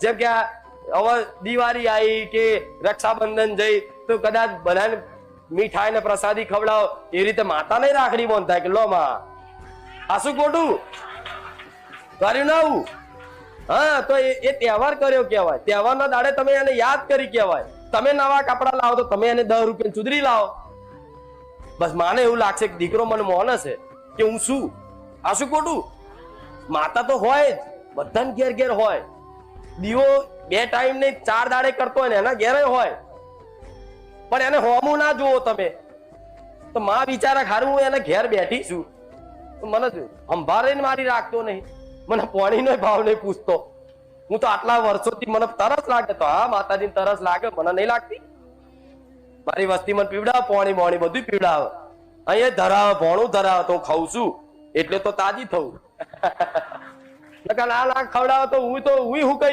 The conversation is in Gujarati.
જેમ કે હવે દિવાળી આવી કે રક્ષાબંધન જઈ તો કદાચ બધાને મીઠાઈ ને પ્રસાદી ખવડાવો એ રીતે માતા નહીં રાખડી બાંધતા કે લો માં આ શું ખોટું કર્યું ના આવું? હા, તો એ તહેવાર કર્યો કહેવાય. તહેવારના દાડે તમે એને યાદ કરી કહેવાય. તમે નવા કપડા લાવો તો તમે એને 10 રૂપિયા ચુદરી લાવો. બસ માને એવું લાગશે કે દીકરો મને માને છે કે હું શું. આ શું ખોટું? માતા તો હોય જ, બધાને ઘેર ઘેર હોય. દીવો 2 ટાઈમ નહીં 4 દાડે કરતો હોય ને એના ઘેરે હોય, પણ એને હોમું ના જુઓ તમે. તો માં બિચારા ખારું હું એને ઘેર બેઠી છું, મને સંભાળીને મારી રાખતો નહીં, મને પાણીનો ભાવ નહીં પૂછતો. હું તો આટલા વર્ષોથી મને તરસ લાગે તો હા માતાજી તરસ લાગે, મને નહીં લાગતી. મારી વસ્તી મને પીવડાવે, પાણી બોણી બધું પીવડાવે, અહીંયા ધરાવે, ભોણું ધરાવે તો હું ખાઉં છું એટલે તો તાજી થવું. ના ખવડાવે તો હું કહી